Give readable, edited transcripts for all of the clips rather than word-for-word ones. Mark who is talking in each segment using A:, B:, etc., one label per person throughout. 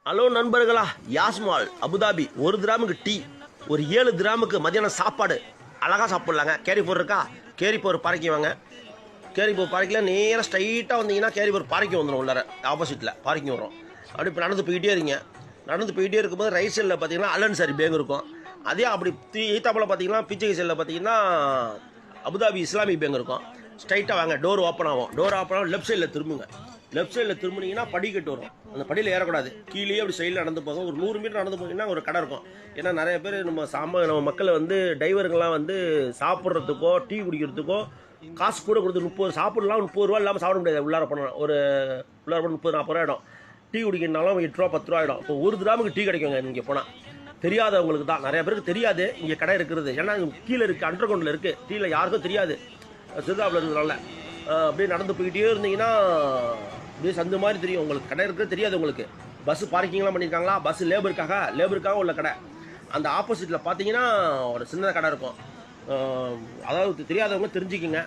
A: Hello நண்பர்களா, யாஸ்மால் Abu Dhabi 1 கிராமுக்கு tea, ஒரு 7 கிராமுக்கு மதியானம் சாப்பாடு அழகாக சாப்பிட்லாங்க. கேரிப்பூர் இருக்கா, கேரிப்பூர் பாறைக்கு வாங்க. கேரிப்பூர் பாறைக்கில் நேராக ஸ்ட்ரைட்டாக வந்தீங்கன்னா கேரிப்பூர் பாறைக்கு வந்துடும். உள்ளார ஆப்போசிட்டில் பாறைக்கு வரும். அப்படி இப்போ நடந்து போயிட்டே இருங்க. நடந்து போயிட்டே இருக்கும்போது ரைட் சைடில் பார்த்தீங்கன்னா அல்லன்சாரி பேங்க் இருக்கும். அதே அப்படி ஈத்தாப்பில் பார்த்தீங்கன்னா பிச்சை சைடில் பார்த்தீங்கன்னா அபுதாபி இஸ்லாமிக் பேங்க் இருக்கும். ஸ்ட்ரைட்டாக வாங்க, டோர் ஓப்பன் ஆகும். டோர் ஓப்பன் ஆகும், லெஃப்ட் சைடில் திரும்புங்க. லெஃப்ட் சைடில் திரும்பினீங்கன்னா படிக்கட்டு வரும். அந்த படியில் ஏறக்கூடாது, கீழே அப்படி சைடில் நடந்து போகும். ஒரு 100 மீட்டர் நடந்து போனீங்கன்னா ஒரு கடை இருக்கும். ஏன்னா நிறைய பேர் நம்ம மக்களை டிரைவருங்கெல்லாம் சாப்பிட்றதுக்கோ டீ குடிக்கிறதுக்கோ காசு கூட கொடுத்து 30 சாப்பிடலாம். 30 ரூபா இல்லாமல் சாப்பிட முடியாது. உள்ளார பண்ணலாம், உள்ளார 30-40 ரூபா ஆகிடும். டீ குடிக்கணுனாலும் 8 ரூபா 10 ரூபா ஆகிடும். இப்போ 1 கிராமுக்கு டீ கிடைக்குங்க இங்கே போனால். தெரியாதவங்களுக்கு தான், நிறைய பேருக்கு தெரியாது இங்கே கடை இருக்கிறது. ஏன்னா கீழே இருக்குது, அண்டர் கிரவுண்டில் இருக்குது. டீயில் யாருக்கும் தெரியாது, சிறுதாப்பில் இருக்கிறதுனால. அப்படியே நடந்து போய்கிட்டே இருந்தீங்கன்னா அப்படியே சந்து மாதிரி தெரியும் உங்களுக்கு. கடை இருக்கிறது தெரியாது உங்களுக்கு. பஸ்ஸு பார்க்கிங்லாம் பண்ணியிருக்காங்களா, பஸ்ஸு லேபருக்காக உள்ள கடை. அந்த ஆப்போசிட்டில் பார்த்தீங்கன்னா ஒரு சின்ன கடை இருக்கும். அதாவது தெரியாதவங்க தெரிஞ்சுக்கிங்க.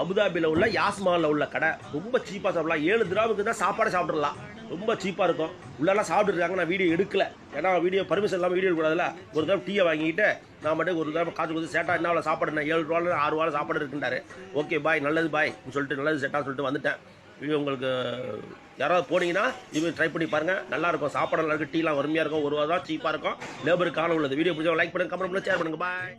A: அபுதாபியில் உள்ள யாஸ்மாலில் உள்ள கடை ரொம்ப சீப்பாக சாப்பிடலாம். 7 கிராமுக்கு தான் சாப்பாடு சாப்பிட்றலாம். ரொம்ப சீப்பாக இருக்கும். உள்ளெல்லாம் சாப்பிட்டுருக்காங்க. நான் வீடியோ எடுக்கல, ஏன்னா வீடியோ பர்மிஷன் இல்லாமல் வீடியோ எடுக்கூடாதுல்ல. ஒரு தடவை டீயை வாங்கிட்டு நான் மட்டும் ஒரு தடவை காசு கொடுத்து சேட்டா என்ன சாப்பாடு, நான் 7 ரூபாவில் 6 ரூபாவில் சாப்பாடு இருக்குன்றாரு. ஓகே பாய், நல்லது பாய் சொல்லிட்டு நல்லது செட்டாக சொல்லிட்டு வந்துட்டேன். வீடியோ உங்களுக்கு யாராவது போனீங்கன்னா இது ட்ரை பண்ணி பாருங்கள். நல்லாயிருக்கும், சாப்பாடு நல்லா இருக்குது, டீலாம் வறுமையாக இருக்கும். 1 ரூபா தான், சீப்பாக இருக்கும், லேபருக்கான உள்ளது. வீடியோ பிடிச்சா லைக் பண்ணுங்கள், கமெண்ட் பண்ணுங்கள், ஷேர் பண்ணுங்கள். பாய்.